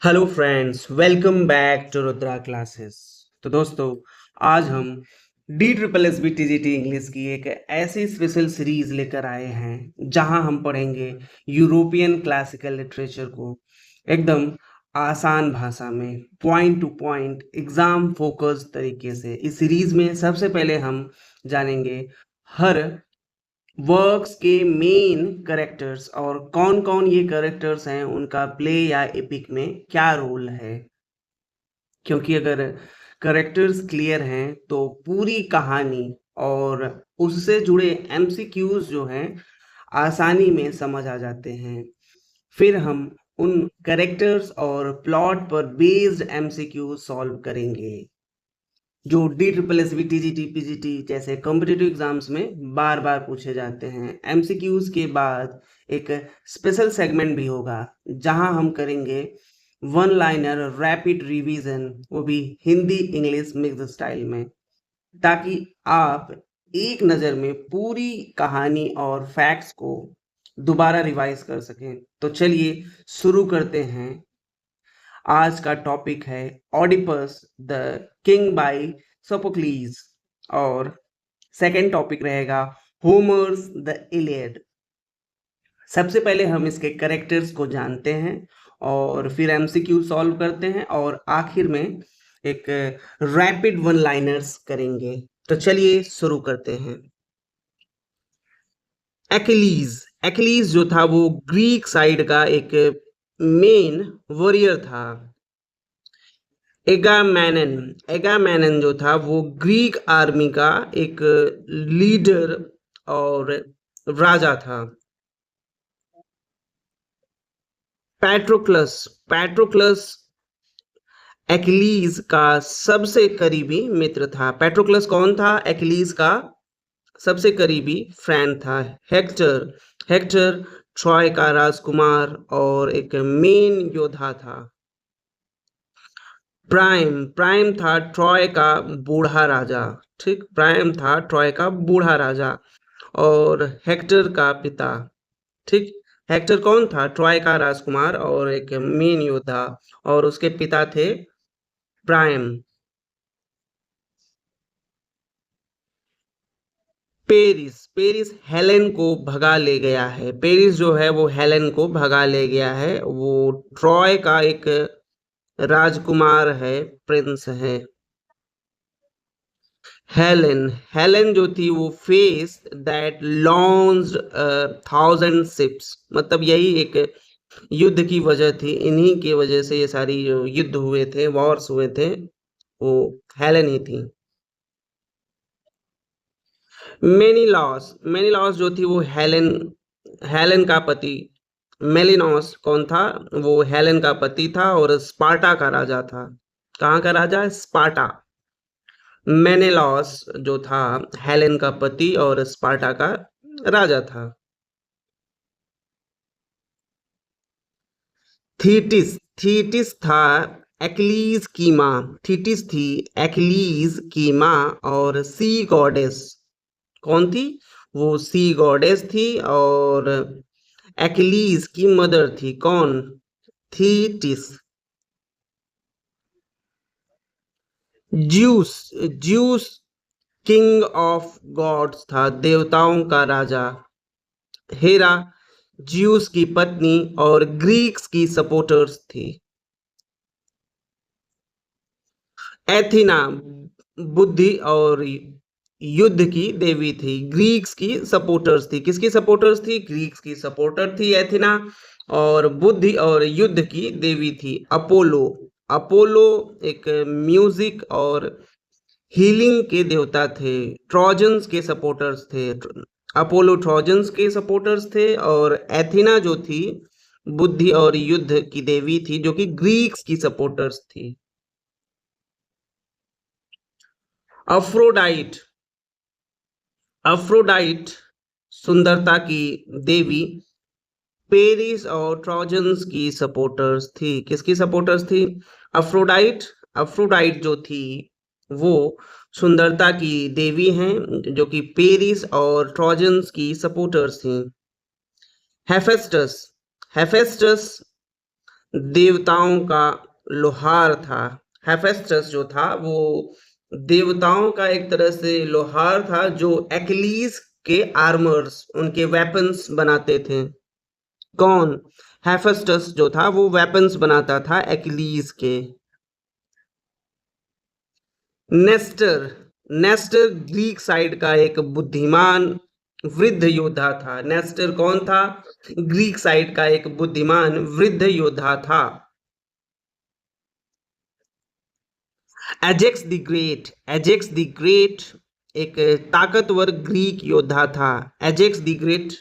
Hello friends, welcome back to Rudra classes. तो दोस्तों, आज हम D triple S B T G T English की एक ऐसी स्पेशल सीरीज लेकर आए हैं जहां हम पढ़ेंगे यूरोपियन क्लासिकल लिटरेचर को एकदम आसान भाषा में, point two point, exam focus तरीके से। इस सीरीज में सबसे पहले हम जानेंगे हर वर्क्स के मेन करेक्टर्स और कौन कौन ये करेक्टर्स हैं, उनका प्ले या एपिक में क्या रोल है। क्योंकि अगर करेक्टर्स क्लियर हैं तो पूरी कहानी और उससे जुड़े एमसीक्यूज जो हैं आसानी में समझ आ जाते हैं। फिर हम उन करेक्टर्स और प्लॉट पर बेस्ड एमसीक्यू सॉल्व करेंगे जो D triple S B T G T P G T जैसे कॉम्पिटिटिव एग्जाम्स में बार बार पूछे जाते हैं। एमसीक्यूज के बाद एक स्पेशल सेगमेंट भी होगा जहां हम करेंगे वन लाइनर रैपिड रिवीजन, वो भी हिंदी इंग्लिश मिक्स स्टाइल में, ताकि आप एक नज़र में पूरी कहानी और फैक्ट्स को दोबारा रिवाइज कर सकें। तो चलिए शुरू करते हैं। आज का टॉपिक है ऑडिपस द किंग बाय सोफोक्लीज और सेकंड टॉपिक रहेगा होमर्स द इलियड। सबसे पहले हम इसके कैरेक्टर्स को जानते हैं और फिर एमसीक्यू सॉल्व करते हैं और आखिर में एक रैपिड वन लाइनर्स करेंगे। तो चलिए शुरू करते हैं। एक्लीज एक्लीज जो था वो ग्रीक साइड का एक मेन वॉरियर था। एगामेनन जो था वो ग्रीक आर्मी का एक लीडर और राजा था। पैट्रोक्लस एक्लीज का सबसे करीबी मित्र था। पैट्रोक्लस कौन था? एक्लीज का सबसे करीबी फ्रेंड था। हेक्टर ट्रॉय का राजकुमार और एक मेन योद्धा था। प्राइम था ट्रॉय का बूढ़ा राजा। ठीक, प्राइम था ट्रॉय का बूढ़ा राजा और हेक्टर का पिता। ठीक, हेक्टर कौन था? ट्रॉय का राजकुमार और एक मेन योद्धा, और उसके पिता थे प्राइम। पेरिस हेलेन को भगा ले गया है। पेरिस जो है वो हेलेन को भगा ले गया है। वो ट्रॉय का एक राजकुमार है, प्रिंस है। हेलेन जो थी वो फेस दैट लॉन्च्ड 1000 ships, मतलब यही एक युद्ध की वजह थी। इन्हीं की वजह से ये सारी जो युद्ध हुए थे, वॉर्स हुए थे, वो हेलेन ही थी। मेनिलॉस जो थी वो हेलेन का पति। मेलिनॉस कौन था? वो हेलेन का पति था और स्पार्टा का राजा था। कहाँ का राजा? स्पार्टा। मेनेलॉस जो था हेलेन का पति और स्पार्टा का राजा था। थीटिस था एक्लीज की माँ। थीटिस थी एक्लीज की माँ और सी गॉडेस। कौन थी? वो सी गॉडेस थी और एक्लीज की मदर थी। कौन? Thetis. Zeus Zeus king of gods था, देवताओं का राजा। हेरा ज्यूस की पत्नी और ग्रीक्स की सपोर्टर्स थी। एथिना बुद्धि और युद्ध की देवी थी। ग्रीक्स की सपोर्टर्स थी। किसकी सपोर्टर्स थी? ग्रीक्स की सपोर्टर थी एथिना, और बुद्धि और युद्ध की देवी थी अपोलो। अपोलो एक म्यूजिक और हीलिंग के देवता थे। ट्रोजन्स के सपोर्टर्स थे। अपोलो ट्रोजन्स के सपोर्टर्स थे और एथिना जो थी बुद्धि और युद्ध की देवी थी, जो कि ग्रीक्स की सपोर्टर्स थी। अफ्रोडाइट अफ्रोडाइट सुंदरता की देवी पेरिस और ट्रोजन्स की सपोर्टर्स थी। किसकी सपोर्टर्स थी? अफ्रोडाइट। अफ्रोडाइट जो थी वो सुंदरता की देवी हैं, जो कि पेरिस और ट्रोजन्स की सपोर्टर्स थी। हेफेस्टस हेफेस्टस देवताओं का लोहार था। हेफेस्टस जो था वो देवताओं का एक तरह से लोहार था, जो एक्लीज के आर्मर्स, उनके वेपन्स बनाते थे। कौन? हेफेस्टस जो था वो वेपन्स बनाता था एक्लीज के। नेस्टर, नेस्टर ग्रीक साइड का एक बुद्धिमान वृद्ध योद्धा था। नेस्टर कौन था? ग्रीक साइड का एक बुद्धिमान वृद्ध योद्धा था। Ajax the great, Ajax the great एक ताकतवर ग्रीक योद्धा था। Ajax the great,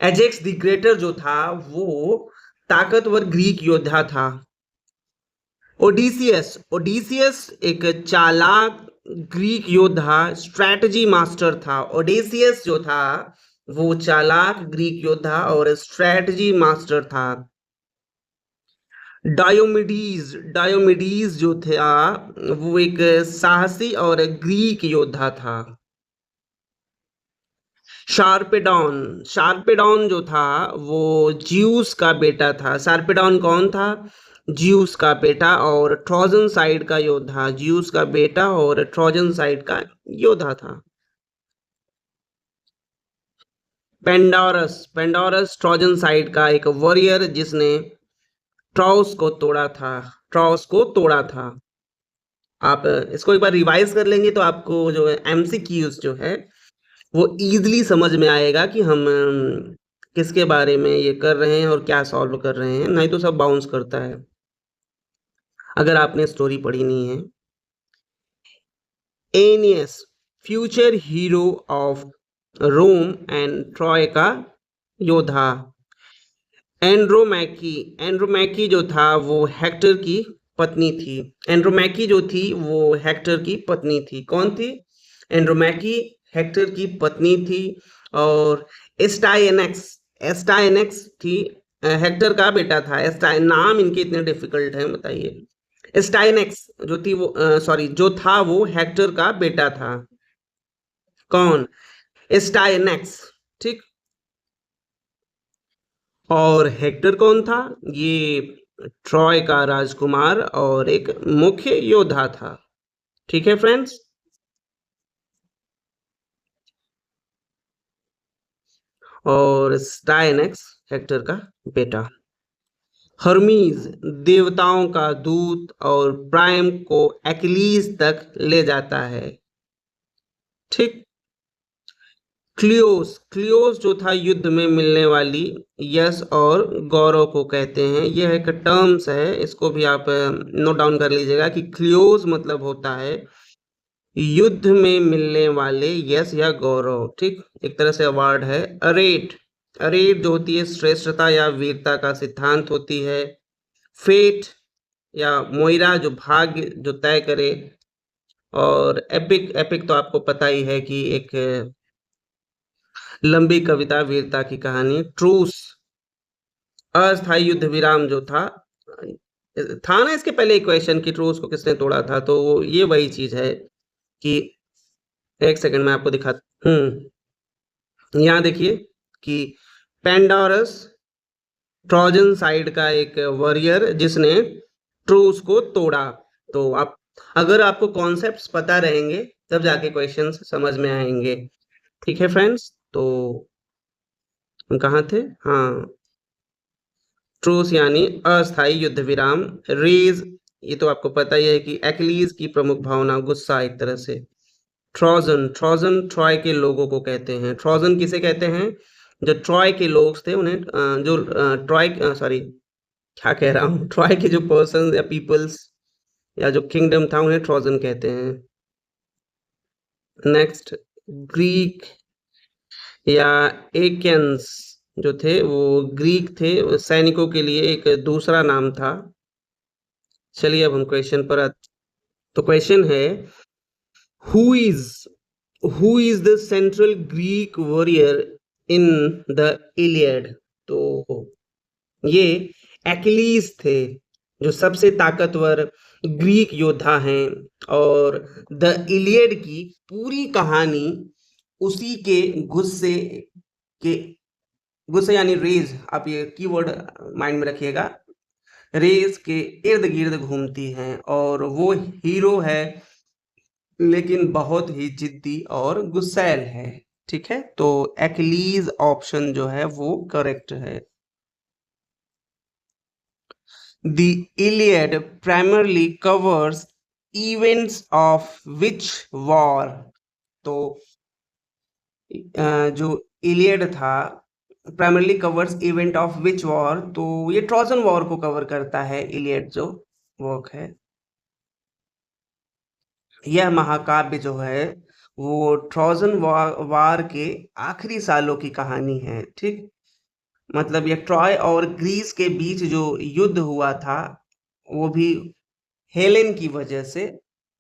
Ajax the greater जो था वो ताकतवर ग्रीक योद्धा था। ओडिसियस, ओडिसियस एक चालाक ग्रीक योद्धा, स्ट्रैटेजी मास्टर था। ओडिसियस जो था वो चालाक ग्रीक योद्धा और स्ट्रैटेजी मास्टर था। डायोमिडीज, डायोमिडीज जो था वो एक साहसी और ग्रीक योद्धा था। शार्पेडॉन, शार्पेडॉन जो था वो ज्यूस का बेटा था। शार्पेडॉन कौन था? ज्यूस का बेटा और ट्रोजन साइड का योद्धा। ज्यूस का बेटा और ट्रोजन साइड का योद्धा था। पेंडोरस, पेंडोरस ट्रोजन साइड का एक वॉरियर जिसने ट्रॉस को तोड़ा था। ट्रॉस को तोड़ा था। आप इसको एक बार रिवाइज कर लेंगे तो आपको जो है एमसीक्यूज जो है वो इजीली समझ में आएगा कि हम किसके बारे में ये कर रहे हैं और क्या सॉल्व कर रहे हैं। नहीं तो सब बाउंस करता है अगर आपने स्टोरी पढ़ी नहीं है। Aeneas, future hero of Rome and Troy का योद्धा। एंड्रोमैकी, एंड्रोमैकी जो था वो हेक्टर की पत्नी थी। एंड्रोमैकी जो थी वो हेक्टर की पत्नी थी। कौन थी? एंड्रोमैकी हेक्टर की पत्नी थी। और एस्टाइनेक्स, एस्टाइनेक्स थी हेक्टर का बेटा था। एस्टाइन, नाम इनके इतने डिफिकल्ट हैं बताइए। एस्टाइनेक्स जो थी वो सॉरी जो था वो हेक्टर का बेटा था। कौन? एस्टाइनेक्स। ठीक। और हेक्टर कौन था? ये ट्रॉय का राजकुमार और एक मुख्य योद्धा था। ठीक है फ्रेंड्स। और स्टाइनेक्स हेक्टर का बेटा। हर्मीज, देवताओं का दूत और प्राइम को एक्लीज तक ले जाता है। ठीक। क्लियोस, क्लियोस जो था युद्ध में मिलने वाली यश और गौरव को कहते हैं। यह एक टर्म्स है, इसको भी आप नोट डाउन कर लीजिएगा कि क्लियोस मतलब होता है युद्ध में मिलने वाले यश या गौरव। ठीक, एक तरह से अवार्ड है। अरेट, अरेट जो होती है श्रेष्ठता या वीरता का सिद्धांत होती है। फेट या मोइरा जो भाग्य जो तय करे। और एपिक, एपिक तो आपको पता ही है कि एक लंबी कविता वीरता की कहानी। ट्रूस, अस्थायी युद्ध विराम जो था था ना इसके पहले एक क्वेश्चन कि ट्रूस को किसने तोड़ा था, तो ये वही चीज है कि एक सेकंड में आपको दिखा। यहाँ देखिए कि पेंडोरस ट्रोजन साइड का एक वॉरियर जिसने ट्रूस को तोड़ा। तो आप अगर आपको कॉन्सेप्ट्स पता रहेंगे तब जाके क्वेश्चंस समझ में आएंगे। ठीक है फ्रेंड्स, तो हम कहाँ थे? हाँ, ट्रूस यानी अस्थायी युद्ध विराम। रेज, ये तो आपको पता ही है कि एक्लीज की प्रमुख भावना गुस्सा एक तरह से। ट्रोजन, ट्रोजन ट्रॉय के लोगों को कहते हैं। ट्रोजन किसे कहते हैं? जो ट्रॉय के लोग थे उन्हें जो ट्रॉय सॉरी क्या कह रहा हूँ, ट्रॉय के जो पर्सन या पीपल्स या जो किंगडम था उन्हें ट्रोजन कहते हैं। नेक्स्ट, ग्रीक या एकेंस जो थे वो ग्रीक थे, सैनिकों के लिए एक दूसरा नाम था। चलिए अब हम क्वेश्चन पर तो क्वेश्चन है who is, who is the central Greek warrior in the Iliad? तो ये एक्लीज थे जो सबसे ताकतवर ग्रीक योद्धा हैं। और द इलियड की पूरी कहानी उसी के गुस्से के, गुस्से यानी रेज, आप ये कीवर्ड माइंड में रखिएगा, रेस के इर्द गिर्द घूमती हैं और वो हीरो है लेकिन बहुत ही जिद्दी और गुस्सैल है। ठीक है, तो एक्लीज ऑप्शन जो है वो करेक्ट है। The Iliad primarily covers events of which war? तो जो इलियड था primarily covers event of which war, तो ये ट्रोजन वॉर को कवर करता है इलियड जो वर्क है। यह महाकाव्य जो है वो ट्रोजन वार के आखिरी सालों की कहानी है। ठीक, मतलब ये ट्रॉय और ग्रीस के बीच जो युद्ध हुआ था वो भी हेलेन की वजह से,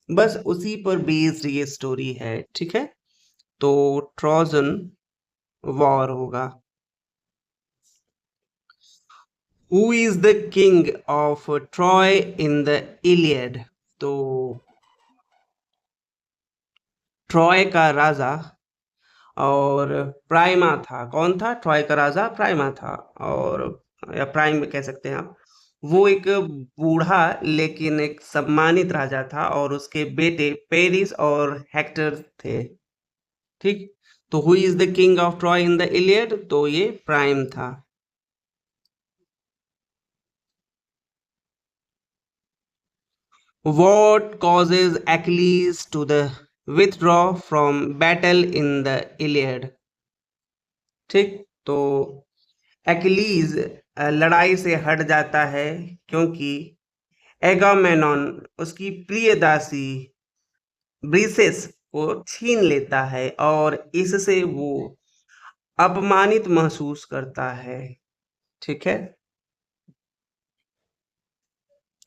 बस उसी पर बेस्ड ये स्टोरी है। ठीक है, तो ट्रोजन वॉर होगा। Who is the king of Troy in the Iliad? तो ट्रॉय का राजा और प्राइमा था। कौन था ट्रॉय का राजा? प्राइमा था। और या प्राइम कह सकते हैं आप। वो एक बूढ़ा लेकिन एक सम्मानित राजा था और उसके बेटे पेरिस और हेक्टर थे। ठीक, तो who is the king of Troy in the Iliad? तो ये प्राइम था। What causes Achilles to the withdraw from battle in the Iliad? ठीक, तो एक्लीज लड़ाई से हट जाता है क्योंकि एगामेनॉन उसकी प्रिय दासी ब्रीसेस को छीन लेता है और इससे वो अपमानित महसूस करता है। ठीक है,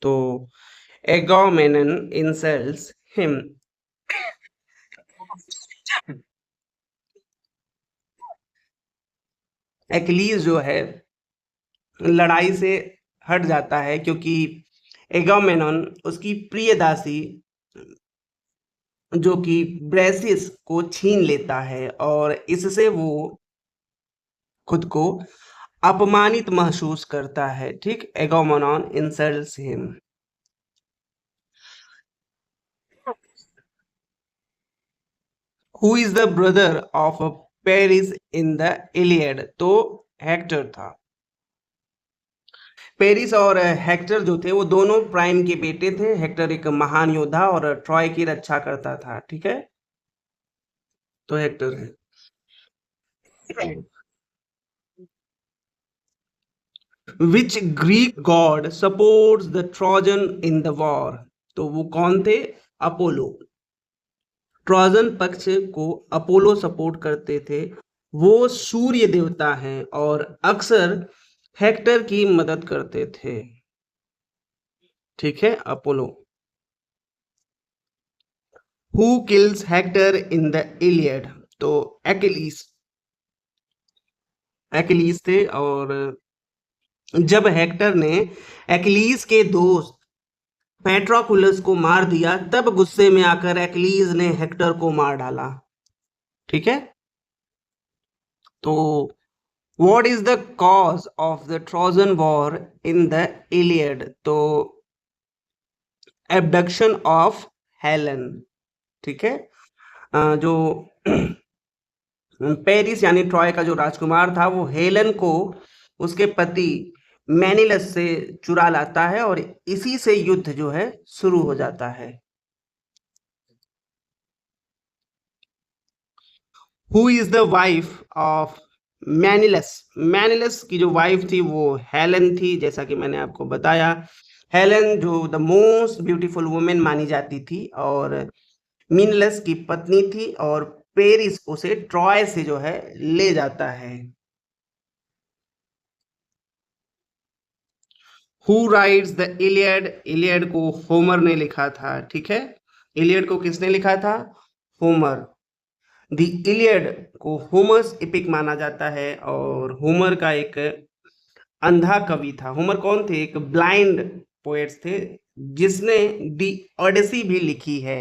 तो एगामेनन इंसल्ट्स हिम। एक्लीज जो है लड़ाई से हट जाता है क्योंकि एगामेनॉन उसकी प्रिय दासी जो कि ब्रेसिस को छीन लेता है और इससे वो खुद को अपमानित महसूस करता है। ठीक, Agamemnon insults him. Who is the brother of Paris in the Iliad? तो हेक्टर था। पेरिस और हेक्टर जो थे वो दोनों प्राइम के बेटे थे। हेक्टर एक महान योद्धा और ट्रॉय की रक्षा करता था। ठीक है, तो हेक्टर है। Which Greek god supports the Trojan in the war? तो वो कौन थे? अपोलो। ट्रोजन पक्ष को अपोलो सपोर्ट करते थे। वो सूर्य देवता हैं और अक्सर हेक्टर की मदद करते थे। ठीक है, Apollo. Who kills Hector in the Iliad? तो एक्लीस। एक्लीस थे। और जब हेक्टर ने एक्लीस के दोस्त पेट्रोकुलस को मार दिया तब गुस्से में आकर एक्लीज ने हेक्टर को मार डाला। ठीक है, तो what is the cause of the Trojan war in the Iliad? तो एबडक्शन ऑफ हेलन। ठीक है, जो पेरिस यानी ट्रॉय का जो राजकुमार था वो हेलन को उसके पति मैनिलस से चुरा लाता है और इसी से युद्ध जो है शुरू हो जाता है। Who is the wife of Menelaus? Menelaus की जो वाइफ थी वो हेलन थी, जैसा कि मैंने आपको बताया। हेलन जो द मोस्ट ब्यूटीफुल वुमेन मानी जाती थी और मीनलस की पत्नी थी और पेरिस उसे ट्रॉय से जो है ले जाता है। Who rights the Iliad? Iliad को होमर ने लिखा था। ठीक है, इलियड को किसने लिखा था? होमर। द इलियड को होमर्स एपिक माना जाता है और होमर का एक अंधा कवि था। होमर कौन थे? एक ब्लाइंड पोएट्स थे जिसने दी ओडिसी भी लिखी है।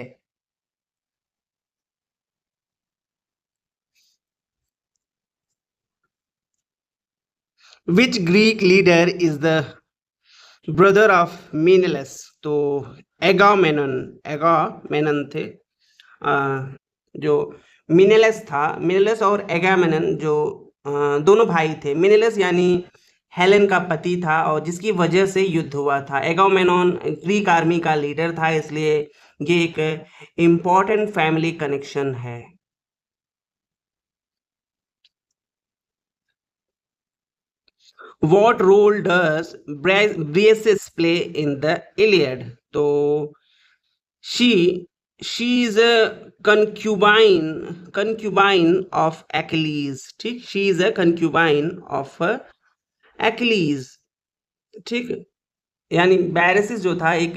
Which Greek leader is the brother of Menelaus. तो एगामेनन थे। अ, जो मिनेलस था, मिनेलस और एगामेनन जो दोनों भाई थे। मिनेलस यानी हेलेन का पति था और जिसकी वजह से युद्ध हुआ था। एगामेनॉन ग्रीक आर्मी का लीडर था, इसलिए ये एक इम्पोर्टेंट फैमिली कनेक्शन है। What role does Briseis play in the Iliad? तो she she is a concubine of Achilles, ठीक। she is a concubine of Achilles, ठीक। यानी बैरसिस जो था एक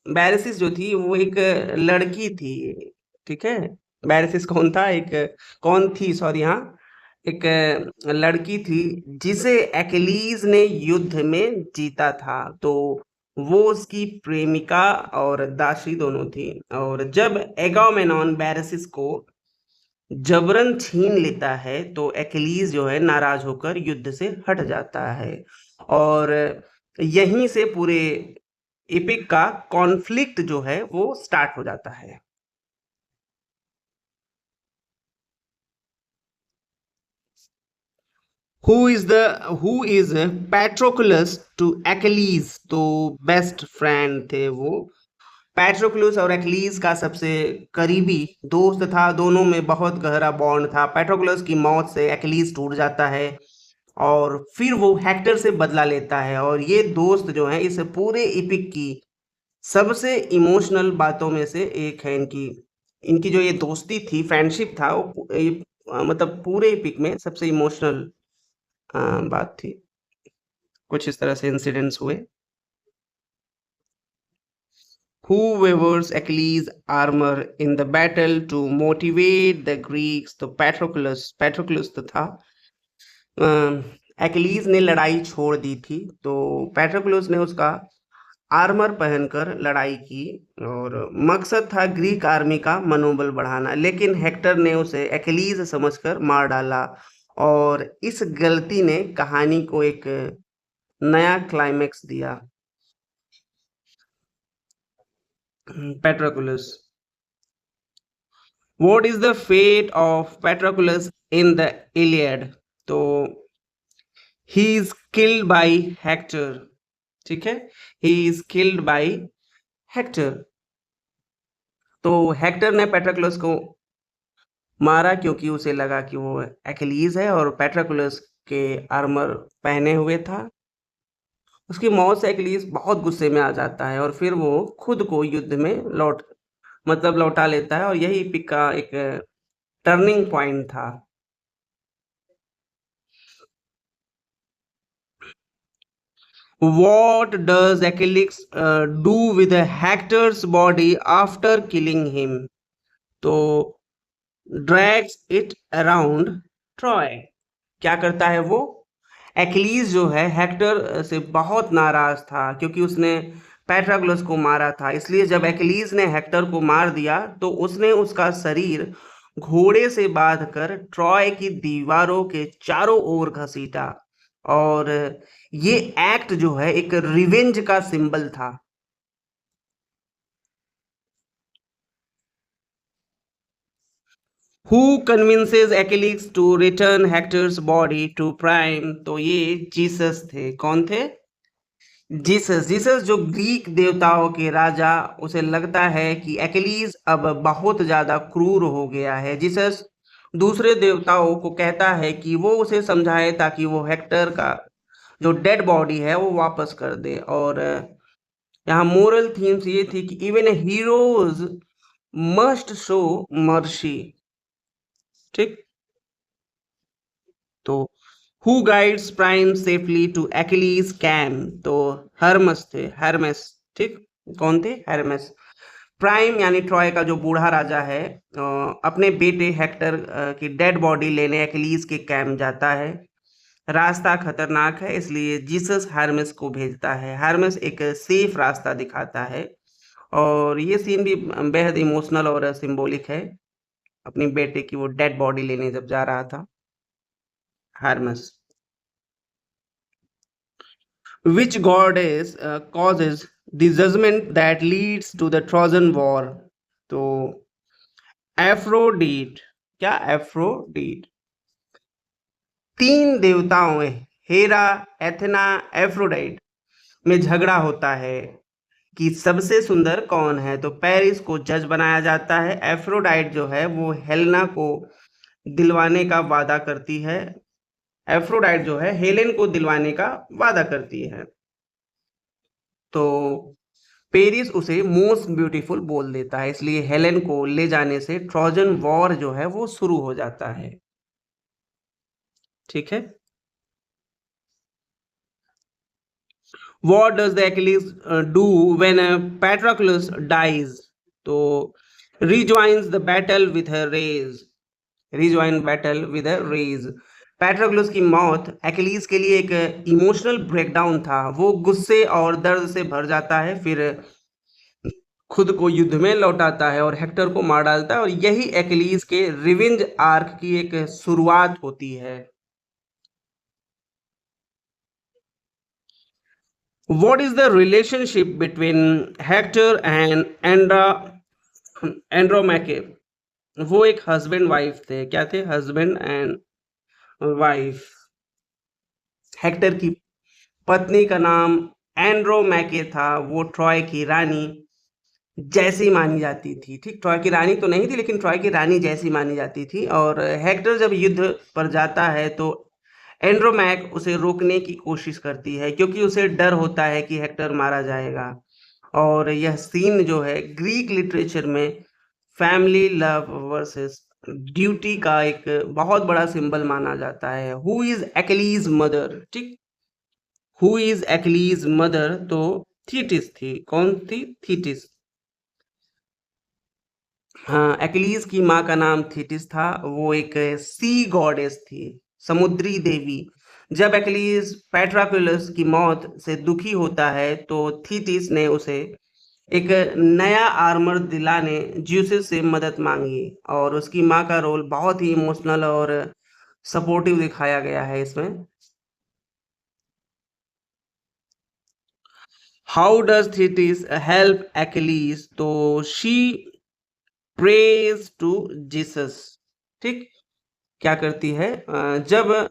बैरसिस जो थी वो एक लड़की थी, ठीक है। बैरसिस कौन था, एक कौन थी, सॉरी, हाँ, एक लड़की थी जिसे एक्लीज ने युद्ध में जीता था। तो वो उसकी प्रेमिका और दासी दोनों थी। और जब एगामेनॉन बैरसिस को जबरन छीन लेता है तो एक्लीज जो है नाराज होकर युद्ध से हट जाता है। और यहीं से पूरे एपिक का कॉन्फ्लिक्ट जो है वो स्टार्ट हो जाता है। Who is Patroclus to Achilles? तो बेस्ट फ्रेंड थे वो। पैट्रोक्लस और एक्लीज का सबसे करीबी दोस्त था, दोनों में बहुत गहरा बॉन्ड था। पैट्रोक्लस की मौत से एक्लीज टूट जाता है और फिर वो हेक्टर से बदला लेता है। और ये दोस्त जो है इस पूरे इपिक की सबसे इमोशनल बातों में से एक है। इनकी इनकी जो ये दोस्ती थी, फ्रेंडशिप था, वो मतलब पूरे इपिक में सबसे इमोशनल बात थी। कुछ इस तरह से इंसिडेंट्स हुए। Who wears Achilles' armor in the battle to motivate the Greeks? तो पैट्रोक्लस तो था। एक्लीज ने लड़ाई छोड़ दी थी, तो पैट्रोक्लस ने उसका आर्मर पहनकर लड़ाई की और मकसद था ग्रीक आर्मी का मनोबल बढ़ाना। लेकिन हेक्टर ने उसे एक्लीज समझकर मार डाला और इस गलती ने कहानी को एक नया क्लाइमेक्स दिया। पैट्रोक्लस। What is the fate of Patroclus in the Iliad? तो he is killed by Hector, ठीक है। he is killed by Hector। तो हेक्टर ने पेट्रोक्लस को मारा क्योंकि उसे लगा कि वो एक्लीज है और पेट्रोक्लस के आर्मर पहने हुए था। उसकी मौत से एक्लीज बहुत गुस्से में आ जाता है और फिर वो खुद को युद्ध में लौटा लेता है। और यही पिक का एक टर्निंग पॉइंट था। What does Achilles do with Hector's body after killing him? तो drags it around Troy। क्या करता है वो? एक्लीज जो है हेक्टर से बहुत नाराज था क्योंकि उसने पैट्रोक्लस को मारा था। इसलिए जब एक्लीज ने हेक्टर को मार दिया तो उसने उसका शरीर घोड़े से बांधकर ट्रॉय की दीवारों के चारों ओर घसीटा। और ये एक्ट जो है एक रिवेंज का सिंबल था। Who convinces Achilles to return Hector's body to Priam? तो ये जीसस थे। कौन थे? जीसस। जीसस जो ग्रीक देवताओं के राजा, उसे लगता है कि एक्लीज अब बहुत ज्यादा क्रूर हो गया है। जीसस दूसरे देवताओं को कहता है कि वो उसे समझाए ताकि वो हेक्टर का जो डेड बॉडी है वो वापस कर दे। और यहाँ मोरल थीम्स ये थी कि even heroes must show mercy, ठीक। तो who guides Priam safely to Achilles camp? तो हर्मस थे, हर्मेस, ठीक। कौन थे? हर्मेस। प्राइम यानी ट्रॉय का जो बूढ़ा राजा है अपने बेटे हेक्टर की डेड बॉडी लेने एक्लीज के कैम्प जाता है। रास्ता खतरनाक है, इसलिए जीसस हार्मेस को भेजता है। हार्मेस एक सेफ रास्ता दिखाता है और ये सीन भी बेहद इमोशनल और सिंबॉलिक है। अपनी बेटे की वो डेड बॉडी लेने जब जा रहा था हार्मेस। Which goddess causes the judgment that leads to the Trojan War? तो एफ्रोडीट। क्या? एफ्रोडीट। तीन देवताओं में हेरा, एथेना, एफ्रोडाइट में झगड़ा होता है कि सबसे सुंदर कौन है। तो पेरिस को जज बनाया जाता है। एफ्रोडाइट जो है वो हेलेना को दिलवाने का वादा करती है। एफ्रोडाइट जो है हेलेन को दिलवाने का वादा करती है। तो पेरिस उसे मोस्ट ब्यूटीफुल बोल देता है, इसलिए हेलेन को ले जाने से ट्रोजन वॉर जो है वो शुरू हो जाता है। ठीक है। What does the Achilles do when Patroclus dies? तो rejoins the battle with her race. Rejoin battle with a race. पैट्रोक्लस की मौत एक्लीज के लिए एक इमोशनल ब्रेकडाउन था। वो गुस्से और दर्द से भर जाता है, फिर खुद को युद्ध में लौटाता है और हेक्टर को मार डालता है, और यही एक्लीज के रिवेंज आर्क की एक शुरुआत होती है। What is the relationship between Hector and एंड्रोमेके? वो एक हस्बैंड वाइफ थे। क्या थे? Husband and wife. हेक्टर की पत्नी का नाम एंड्रोमेके था। वो ट्रॉय की रानी जैसी मानी जाती थी। ठीक, ट्रॉय की रानी तो नहीं थी, लेकिन ट्रॉय की रानी जैसी मानी जाती थी। और हेक्टर जब युद्ध पर जाता है तो एंड्रोमैक उसे रोकने की कोशिश करती है, क्योंकि उसे डर होता है कि हेक्टर मारा जाएगा। और यह सीन जो है ग्रीक लिटरेचर में फैमिली लव वर्सेस ड्यूटी का एक बहुत बड़ा सिंबल माना जाता है। Who is Achilles mother? ठीक, हु इज एक्लीज मदर? तो थीटिस थी। कौन थी? थीटिस। हाँ, एक्लीज की माँ का नाम थीटिस था। वो एक सी गॉडेस थी, समुद्री देवी। जब एक्लीज पैट्राक्युलस की मौत से दुखी होता है तो थीटिस ने उसे एक नया आर्मर दिलाने ज्यूसेस से मदद मांगी, और उसकी माँ का रोल बहुत ही इमोशनल और सपोर्टिव दिखाया गया है इसमें। How does Thetis help Achilles? तो शी प्रेज टू जीसस। ठीक, क्या करती है? जब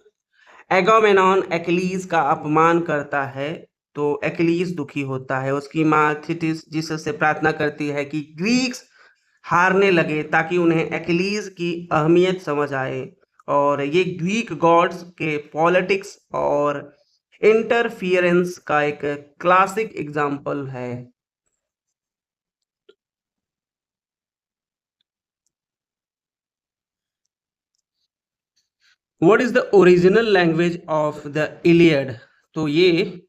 एगामेनॉन एक्लीज का अपमान करता है तो एक्लीज दुखी होता है। उसकी माँ थीटिस जीसस से प्रार्थना करती है कि ग्रीक्स हारने लगे, ताकि उन्हें एक्लीज की अहमियत समझ आए। और ये ग्रीक गॉड्स के पॉलिटिक्स और इंटरफियरेंस का एक क्लासिक एग्जाम्पल है। What is the original language of the Iliad? तो ये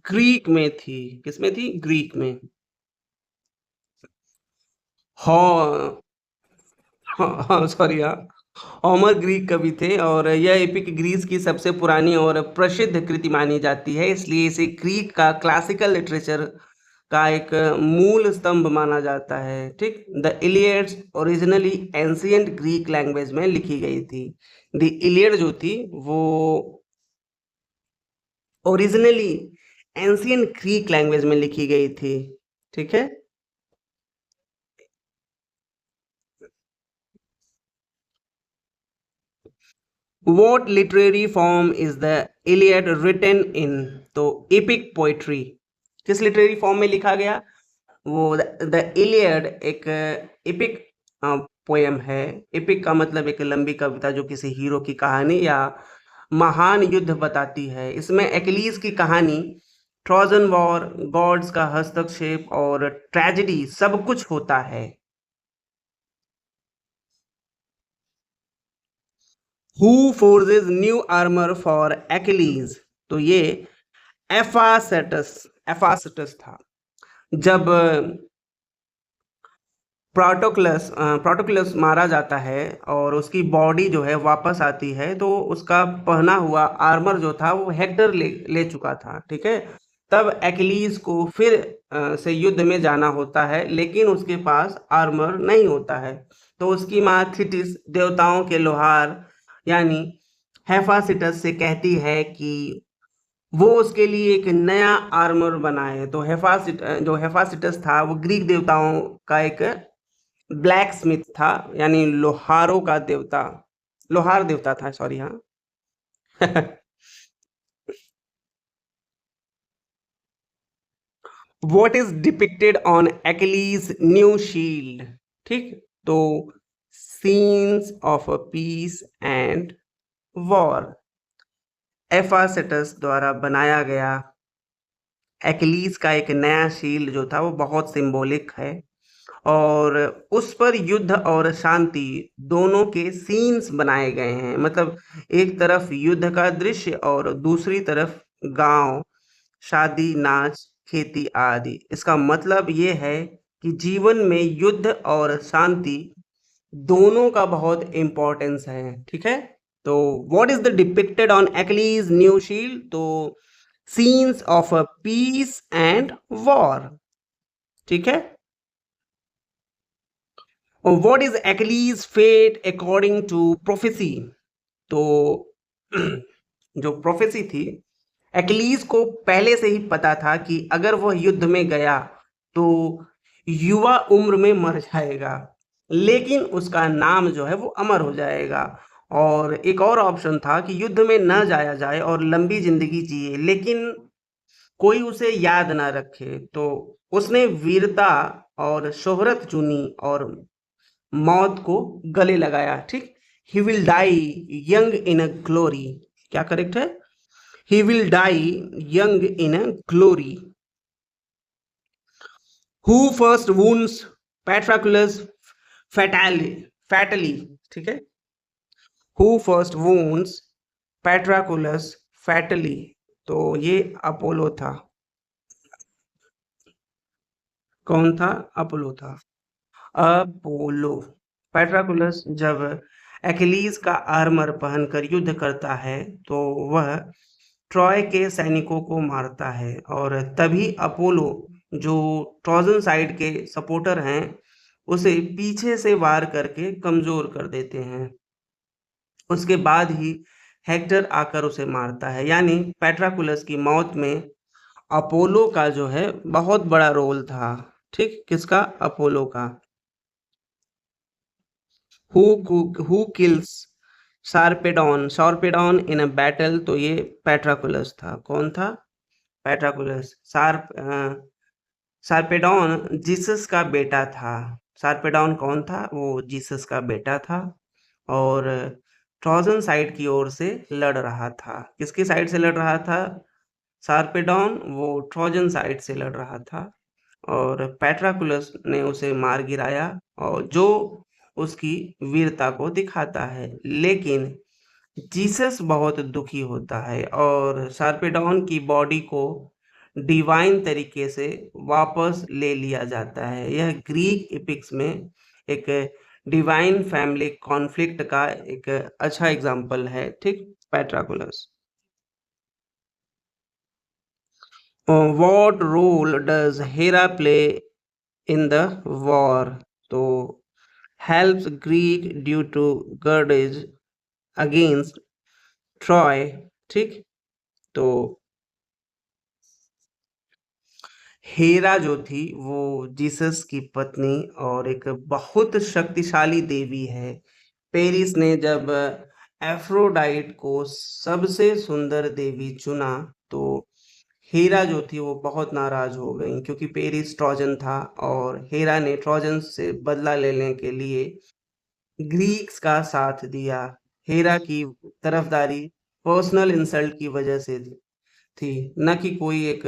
ग्रीक में थी। किसमें थी? ग्रीक में। हाँ, हाँ, हाँ, सॉरी, हाँ। होमर ग्रीक कवि थे, और यह एपिक ग्रीस की सबसे पुरानी और प्रसिद्ध कृति मानी जाती है, इसलिए इसे ग्रीक का क्लासिकल लिटरेचर का एक मूल स्तंभ माना जाता है। ठीक, the Iliad's originally ancient Greek language में लिखी गई थी। द इलियड जो थी वो ओरिजिनली एंशियंट ग्रीक लैंग्वेज में लिखी गई थी। ठीक है। What literary form is the Iliad written in? तो epic poetry। किस लिटरेरी फॉर्म में लिखा गया? वो द इलियड एक एपिक पोएम है। एपिक का मतलब एक लंबी कविता जो किसी हीरो की कहानी या महान युद्ध बताती है। इसमें एक्लीज की कहानी, ट्रोजन वॉर, गॉड्स का हस्तक्षेप और ट्रेजेडी सब कुछ होता है। Who forces new armour for Achilles? तो ये एफासेटस। एफासेटस था। जब प्रोटोक्लस मारा जाता है और उसकी बॉडी जो है वापस आती है, तो उसका पहना हुआ आर्मर जो था वो हेक्टर ले चुका था। ठीक है। तब एक्लीज को फिर से युद्ध में जाना होता है, लेकिन उसके पास आर्मर नहीं होता है। तो उसकी माँ थिटिस देवताओं के लोहार यानी हेफासिटस से कहती है कि वो उसके लिए एक नया आर्मर बनाए। तो जो हेफासिटस था वो ग्रीक देवताओं का एक ब्लैक स्मिथ था, यानी लोहारों का देवता, लोहार देवता था, सॉरी, हाँ। What is depicted on Achilles new shield? ठीक, तो scenes of a peace and war, Hephaestus द्वारा बनाया गया एक्लीज का एक नया शील्ड जो था वो बहुत सिंबॉलिक है, और उस पर युद्ध और शांति दोनों के सीन्स बनाए गए हैं। मतलब एक तरफ युद्ध का दृश्य और दूसरी तरफ गांव, शादी, नाच, खेती आदि। इसका मतलब ये है कि जीवन में युद्ध और शांति दोनों का बहुत इंपॉर्टेंस है। ठीक है, तो what is the depicted on Achilles new shield? तो scenes of a peace and war. ठीक है, और what is Achilles fate according to prophecy? तो जो प्रोफेसी थी, एक्लीज को पहले से ही पता था कि अगर वह युद्ध में गया तो युवा उम्र में मर जाएगा, लेकिन उसका नाम जो है वो अमर हो जाएगा। और एक और ऑप्शन था कि युद्ध में न जाया जाए और लंबी जिंदगी जिए, लेकिन कोई उसे याद ना रखे। तो उसने वीरता और शोहरत चुनी और मौत को गले लगाया। ठीक, he will die young in a glory. क्या करेक्ट है? He will die young in a glory. Who first wounds Patroclus fatally? ठीक है, who first wounds Patroclus fatally? तो ये अपोलो था। कौन था? अपोलो था। अपोलो। पैट्राकुलस जब एकिलीज का आर्मर पहनकर युद्ध करता है तो वह ट्रॉय के सैनिकों को मारता है, और तभी अपोलो, जो ट्रोजन साइड के सपोर्टर हैं, उसे पीछे से वार करके कमजोर कर देते हैं। उसके बाद ही हेक्टर आकर उसे मारता है। यानी पैट्राकुलस की मौत में अपोलो का जो है बहुत बड़ा रोल था। ठीक, किसका? अपोलो का। Who who kills Sarpedon in a battle? तो ये पैट्राकुलस था। कौन था? पैट्राकुलस। सार्पेडॉन जीसस का बेटा था। सार्पेडॉन कौन था? वो जीसस का बेटा था, और ट्रोजन साइड की ओर से लड़ रहा था। किसकी साइड से लड़ रहा था? सार्पेडॉन वो ट्रोजन साइड से लड़ रहा था, और पैट्राकुलस ने उसे मार गिराया, और जो उसकी वीरता को दिखाता है। लेकिन जीसस बहुत दुखी होता है, और सार्पेडॉन की बॉडी को डिवाइन तरीके से वापस ले लिया जाता है। यह ग्रीक एपिक्स में एक डिवाइन फैमिली कॉन्फ्लिक्ट का एक अच्छा एग्जाम्पल है। ठीक, Patroclus. What role does Hera play in the war? तो helps Greek due to grudges against Troy. ठीक, तो हेरा जो थी वो जीसस की पत्नी और एक बहुत शक्तिशाली देवी है। पेरिस ने जब एफ्रोडाइट को सबसे सुंदर देवी चुना तो हेरा जो थी वो बहुत नाराज हो गई, क्योंकि पेरिस ट्रोजन था और हेरा ने ट्रोजन से बदला लेने के लिए ग्रीक्स का साथ दिया। हेरा की तरफदारी पर्सनल इंसल्ट की वजह से थी, न कि कोई एक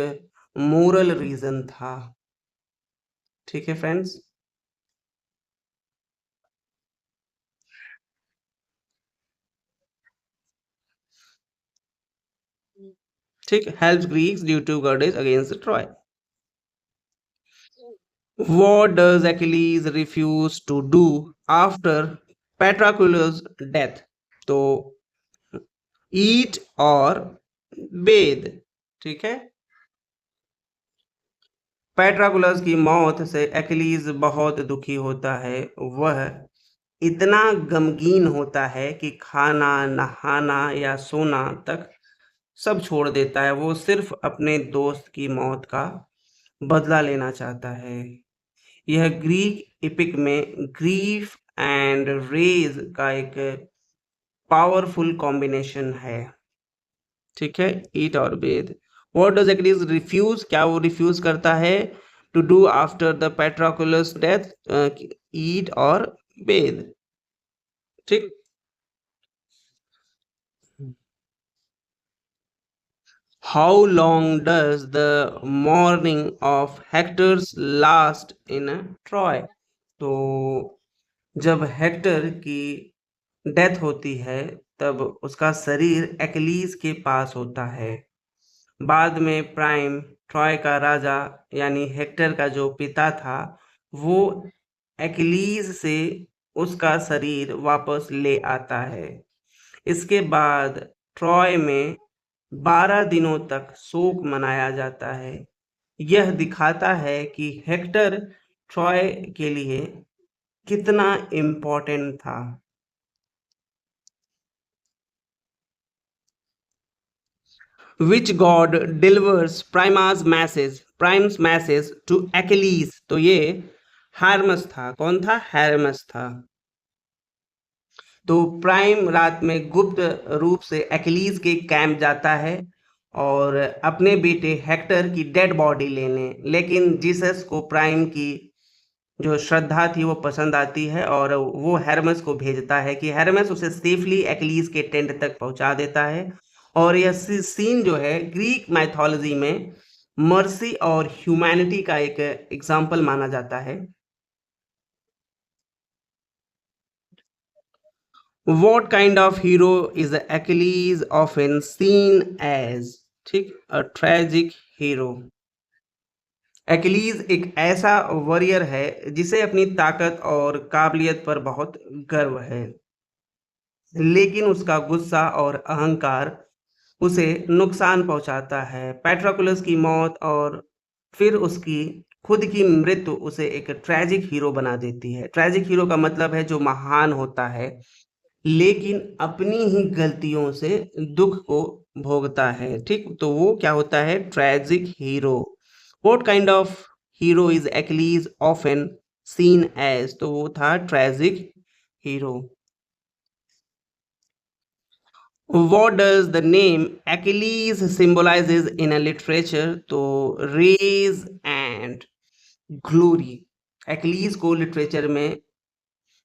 मोरल रीजन था। ठीक है फ्रेंड्स। ठीक, helps Greeks due to grudges against Troy. What does Achilles refuse to do after Patroclus' death? तो ईट और बेद। ठीक है, पैट्राकुलस की मौत से एकिलीज बहुत दुखी होता है। वह इतना गमगीन होता है कि खाना, नहाना या सोना तक सब छोड़ देता है, वो सिर्फ अपने दोस्त की मौत का बदला लेना चाहता है। यह ग्रीक एपिक में ग्रीफ एंड रेज का एक पावरफुल कॉम्बिनेशन है। ठीक है, ईट और bathe. What does Achilles refuse, क्या वो रिफ्यूज करता है to do after the Patroclus death? Eat और बेद। ठीक। How long does the mourning of Hector's last in Troy? तो जब हेक्टर की डेथ होती है तब उसका शरीर एक्लीज के पास होता है। बाद में प्राइम, ट्रॉय का राजा यानी हेक्टर का जो पिता था, वो एक्लीज से उसका शरीर वापस ले आता है। इसके बाद ट्रॉय में 12 दिनों तक शोक मनाया जाता है। यह दिखाता है कि हेक्टर ट्रॉय के लिए कितना इम्पोर्टेंट था। Which god delivers Priam's message to Achilles? तो ये हार्मस था। कौन था? हार्मस था। तो प्राइम रात में गुप्त रूप से एक्लीज के कैंप जाता है और अपने बेटे हेक्टर की डेड बॉडी लेने, लेकिन जीसस को प्राइम की जो श्रद्धा थी वो पसंद आती है और वो हेरमस को भेजता है कि हेरमस उसे सेफली एक्लीज के टेंट तक पहुंचा देता है। और यह सीन जो है ग्रीक माइथोलॉजी में मर्सी और ह्यूमैनिटी का एक एग्जाम्पल माना जाता है। What kind of hero is Achilles often seen as? ठीक, a tragic hero। एक्लीज एक ऐसा वॉरियर है जिसे अपनी ताकत और काबिलियत पर बहुत गर्व है, लेकिन उसका गुस्सा और अहंकार उसे नुकसान पहुंचाता है। पैट्रोकुलस की मौत और फिर उसकी खुद की मृत्यु उसे एक ट्रेजिक हीरो बना देती है। ट्रेजिक हीरो का मतलब है जो महान होता है लेकिन अपनी ही गलतियों से दुख को भोगता है। ठीक, तो वो क्या होता है? Tragic hero. What kind of hero is Achilles often seen as? तो वो था tragic hero. What does the name Achilles symbolizes in a literature? तो रेज एंड ग्लोरी। एक्लीज को लिटरेचर में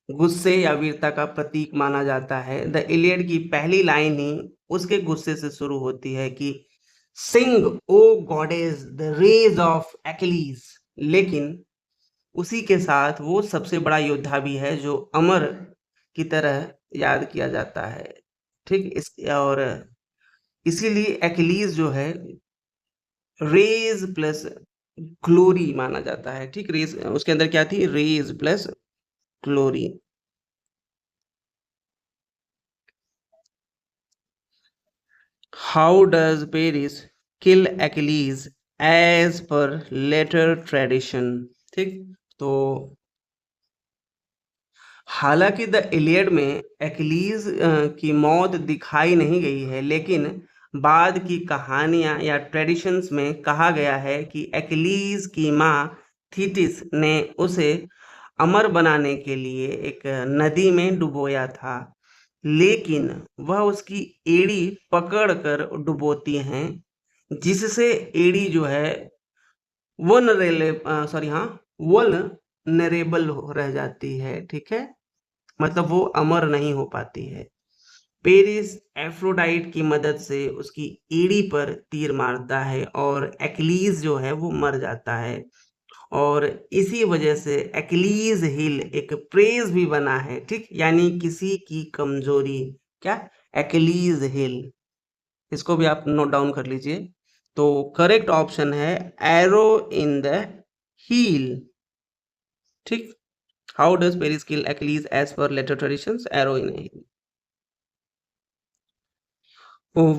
गुस्से या वीरता का प्रतीक माना जाता है। द इलियड की पहली लाइन ही उसके गुस्से से शुरू होती है कि sing O goddess the rage of Achilles. लेकिन उसी के साथ वो सबसे बड़ा योद्धा भी है जो अमर की तरह याद किया जाता है। ठीक, इस और इसीलिए एक्लीज जो है रेज प्लस ग्लोरी माना जाता है। ठीक, रेज उसके अंदर क्या थी? Rage plus glory. How does Paris kill Achilles as per later tradition? ठीक, तो हालांकि द इलियड में एक्लीज की मौत दिखाई नहीं गई है, लेकिन बाद की कहानियां या ट्रेडिशंस में कहा गया है कि एक्लीज की माँ थीटिस ने उसे अमर बनाने के लिए एक नदी में डुबोया था, लेकिन वह उसकी एड़ी पकड़ कर डुबोती हैं, जिससे एड़ी जो है वल्नरेबल रह जाती है। ठीक है, मतलब वो अमर नहीं हो पाती है। पेरिस एफ्रोडाइट की मदद से उसकी एड़ी पर तीर मारता है और एक्लीज जो है वो मर जाता है। और इसी वजह से एक्लीज हिल एक प्रेज भी बना है। ठीक, यानी किसी की कमजोरी, क्या? Achilles heel. इसको भी आप नोट डाउन कर लीजिए। तो करेक्ट ऑप्शन है एरो इन द हील। ठीक, how does Paris kill Achilles as per later traditions? Arrow in a heel।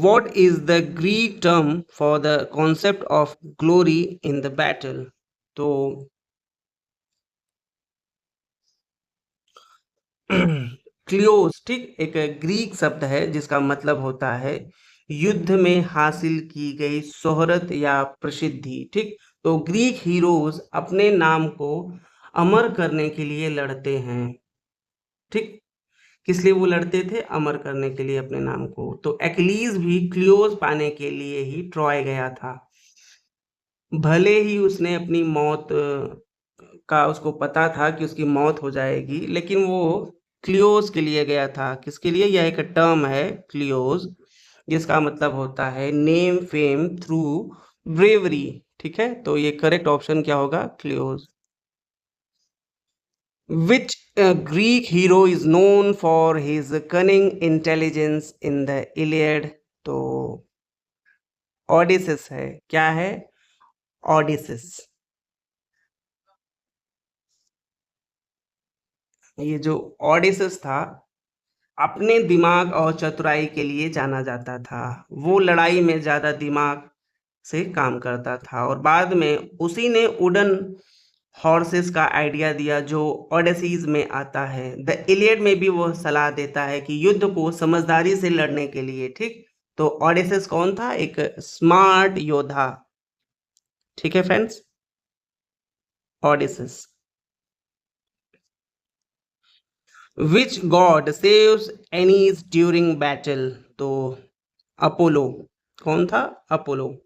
What is the Greek term for the concept of glory in the battle? तो क्लियोस, ठीक, एक Greek शब्द है जिसका मतलब होता है युद्ध में हासिल की गई शोहरत या प्रसिद्धि। ठीक, तो ग्रीक हीरोज अपने नाम को अमर करने के लिए लड़ते हैं। ठीक, किस लिए वो लड़ते थे? अमर करने के लिए अपने नाम को। तो एक्लीज भी क्लियोस पाने के लिए ही ट्रॉय गया था। भले ही उसने अपनी मौत का उसको पता था कि उसकी मौत हो जाएगी, लेकिन वो क्लियोस के लिए गया था। किसके लिए? यह एक टर्म है क्लियोस, जिसका मतलब होता है नेम फेम थ्रू ब्रेवरी। ठीक है, तो ये करेक्ट ऑप्शन क्या होगा? क्लियोस। Which Greek hero is known for his cunning intelligence in the Iliad? तो ओडिसिस है। क्या है? ओडिसिस। ये जो ओडिसिस था, अपने दिमाग और चतुराई के लिए जाना जाता था। वो लड़ाई में ज्यादा दिमाग से काम करता था, और बाद में उसी ने वुडन हॉर्सेस का आइडिया दिया जो ओडेसीज में आता है। द इलियड में भी वो सलाह देता है कि युद्ध को समझदारी से लड़ने के लिए। ठीक, तो ओडेसिस कौन था? एक स्मार्ट योद्धा। ठीक है friends, Odysseus. Which god saves Aeneas during battle? तो अपोलो। कौन था? अपोलो।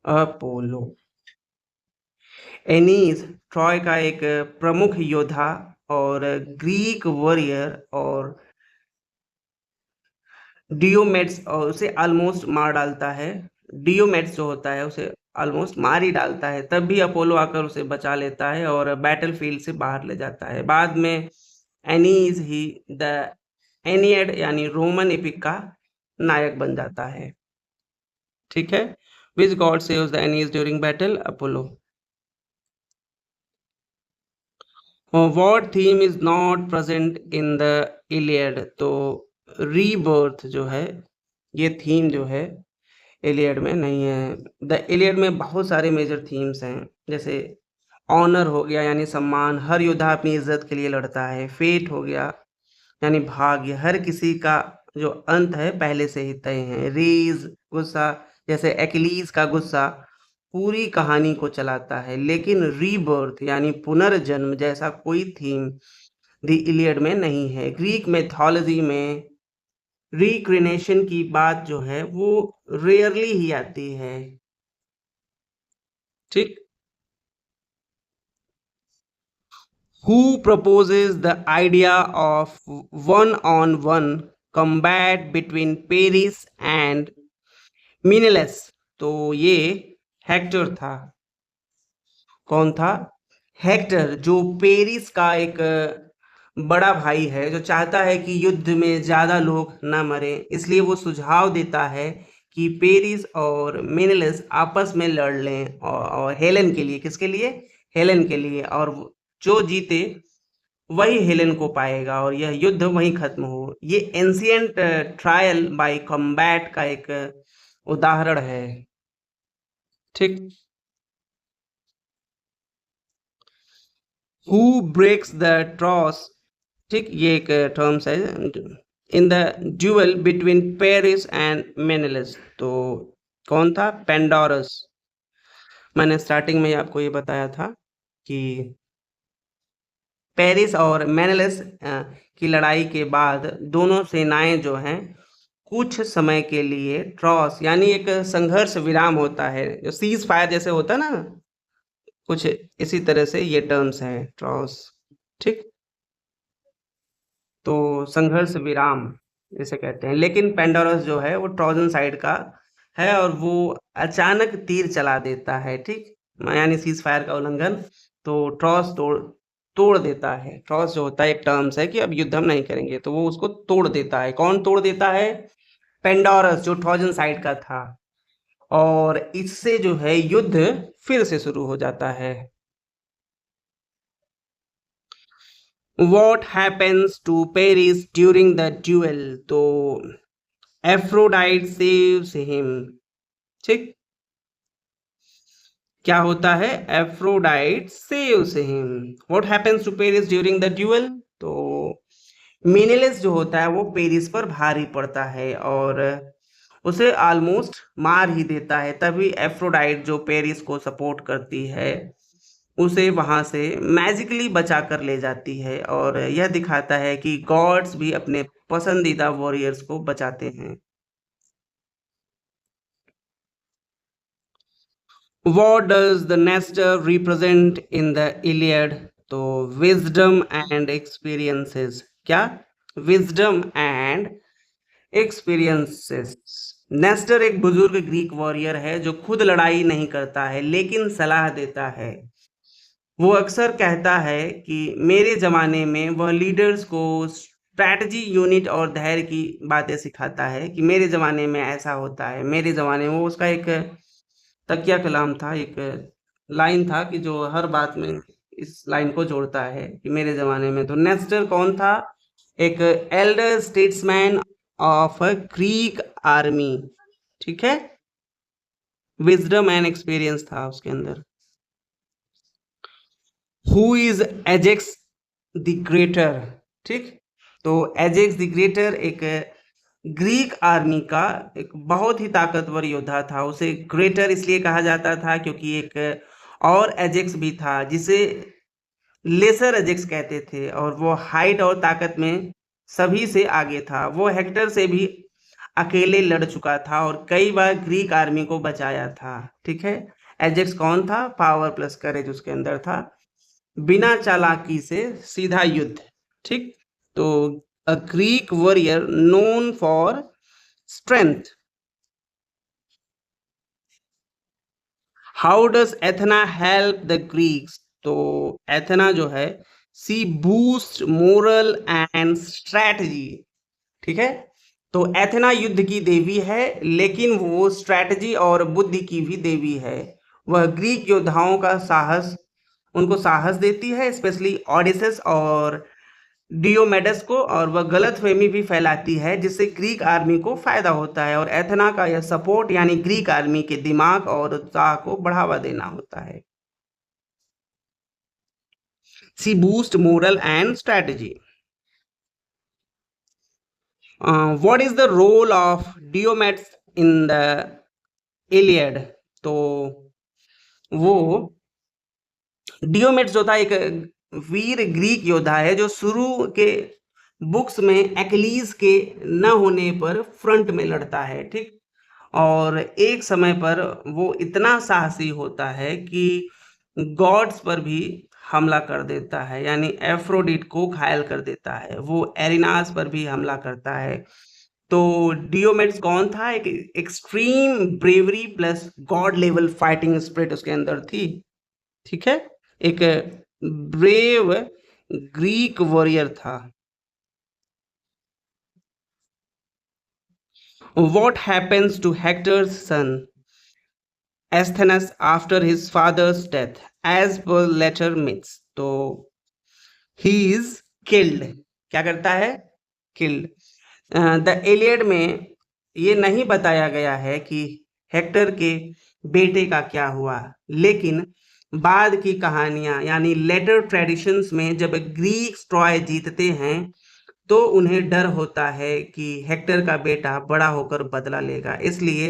अपोलो। एनीज ट्रॉय का एक प्रमुख योद्धा और ग्रीक वॉरियर, और डियोमेड्स और उसे ऑलमोस्ट मार डालता है। डियोमेड्स जो होता है उसे ऑलमोस्ट मार ही डालता है, तब भी अपोलो आकर उसे बचा लेता है और बैटलफील्ड से बाहर ले जाता है। बाद में एनीज ही द एनियड यानी रोमन एपिक का नायक बन जाता है। ठीक है, which god saves the Aeneas during battle? Apollo. What theme is not present in the Iliad? तो रीबर्थ जो है, ये थीम जो है इलियड में नहीं है। द इलियड में बहुत सारे मेजर थीम्स हैं, जैसे ऑनर हो गया यानी सम्मान, हर योद्धा अपनी इज्जत के लिए लड़ता है। फेट हो गया यानी भाग्य, हर किसी का जो अंत है पहले से ही तय है। रेज गुस्सा, जैसे एक्लीज का गुस्सा पूरी कहानी को चलाता है। लेकिन रीबर्थ यानी पुनर्जन्म जैसा कोई थीम द इलियड में नहीं है। ग्रीक मैथोलॉजी में रिक्रिनेशन की बात जो है वो रेयरली ही आती है। ठीक, who proposes the idea of one on one combat between Paris and Menelaus? तो ये हेक्टर था। कौन था? हेक्टर, जो पेरिस का एक बड़ा भाई है, जो चाहता है कि युद्ध में ज्यादा लोग ना मरे। इसलिए वो सुझाव देता है कि पेरिस और मेनेलस आपस में लड़ लें, और हेलेन के लिए। किसके लिए? हेलेन के लिए। और जो जीते वही हेलेन को पाएगा और यह युद्ध वहीं खत्म हो। ये एंशियंट ट्रायल बाय कॉम्बैट का एक उदाहरण है। ठीक, हु ब्रेक्स द ट्रॉस? ठीक, ये एक टर्म्स है। In the duel between Paris and Menelaus? तो कौन था? पेंडोरस। मैंने स्टार्टिंग में ही आपको ये बताया था कि पेरिस और मेनेलस की लड़ाई के बाद दोनों सेनाएं जो हैं कुछ समय के लिए ट्रॉस यानी एक संघर्ष विराम होता है, जो सीज फायर जैसे होता है ना, कुछ इसी तरह से ये टर्म्स हैं ट्रॉस। ठीक, तो संघर्ष विराम जिसे कहते हैं। लेकिन पेंडोरस जो है वो ट्रोजन साइड का है, और वो अचानक तीर चला देता है। ठीक, यानी सीज फायर का उल्लंघन। तो ट्रॉस तोड़ तोड़ देता है। ट्रॉस जो होता है एक टर्म्स है कि अब युद्ध हम नहीं करेंगे, तो वो उसको तोड़ देता है। कौन तोड़ देता है? पेंडोरस, जो ट्रोजन साइड का था। और इससे जो है युद्ध फिर से शुरू हो जाता है। What happens to Paris during the duel? तो एफ्रोडाइट सेव्स हिम। ठीक, क्या होता है? Aphrodite saves him. What happens to Paris during the duel? तो मेनेलस जो होता है वो पेरिस पर भारी पड़ता है और उसे ऑलमोस्ट मार ही देता है। तभी एफ्रोडाइट जो पेरिस को सपोर्ट करती है उसे वहां से मैजिकली बचा कर ले जाती है और यह दिखाता है कि गॉड्स भी अपने पसंदीदा वॉरियर्स को बचाते हैं। What does the Nestor represent in the Iliad? तो wisdom and experiences। क्या? wisdom and experiences। नेस्टर एक बुजुर्ग ग्रीक वॉरियर है जो खुद लड़ाई नहीं करता है लेकिन सलाह देता है। वो अक्सर कहता है कि मेरे ज़माने में वह लीडर्स को स्ट्रैटेजी, यूनिट और धैर्य की बातें सिखाता है कि मेरे ज़माने में ऐसा होता है, मेरे ज़माने में। वो उसका एक तकिया कलाम था, एक लाइन था कि जो हर बात में इस लाइन को जोड़ता है कि मेरे ज़माने में। तो नेस्टर कौन था? एक Elder statesman of a Greek army, ठीक है? विज़डम एंड एक्सपीरियंस था उसके अंदर। Who is Ajax the greater? ठीक, तो एजेक्स द ग्रेटर एक ग्रीक आर्मी का एक बहुत ही ताकतवर योद्धा था। उसे ग्रेटर इसलिए कहा जाता था क्योंकि एक और एजेक्स भी था जिसे लेसर एजेक्स कहते थे और वो हाइट और ताकत में सभी से आगे था। वो हेक्टर से भी अकेले लड़ चुका था और कई बार ग्रीक आर्मी को बचाया था। ठीक है, एजेक्स कौन था? पावर प्लस करेज उसके अंदर था, बिना चालाकी से सीधा युद्ध। ठीक, तो a Greek warrior known for strength. How does Athena help the Greeks? तो एथना जो है she boost morale and strategy. ठीक है, तो एथना युद्ध की देवी है लेकिन वो स्ट्रैटेजी और बुद्धि की भी देवी है। वह ग्रीक योद्धाओं का साहस, उनको साहस देती है, स्पेशली ऑडिसस और डियोमेडस को, और वह गलतफहमी भी फैलाती है जिससे ग्रीक आर्मी को फायदा होता है। और एथना का यह सपोर्ट यानी ग्रीक आर्मी के दिमाग और उत्साह को बढ़ावा देना होता है। She boost morale and strategy. What is the role of Diomedes in the Iliad? तो वो डियोमेड्स जो था एक वीर ग्रीक योद्धा है जो शुरू के बुक्स में एक्लीज के न होने पर फ्रंट में लड़ता है। ठीक, और एक समय पर वो इतना साहसी होता है कि गॉड्स पर भी हमला कर देता है, यानी एफ्रोडिट को घायल कर देता है। वो एरिनास पर भी हमला करता है। तो डियोमेड्स कौन था? एक extreme bravery plus god level fighting spirit उसके अंदर थी। ठीक है, एक ब्रेव ग्रीक वॉरियर था। What happens to Hector's son Astyanax after his father's death as per later myths? तो ही इज किल्ड। क्या करता है? किल्ड। द एलियड में ये नहीं बताया गया है कि हेक्टर के बेटे का क्या हुआ, लेकिन बाद की कहानियां यानी लेटर ट्रेडिशंस में जब ग्रीक ट्रॉय जीतते हैं तो उन्हें डर होता है कि हेक्टर का बेटा बड़ा होकर बदला लेगा, इसलिए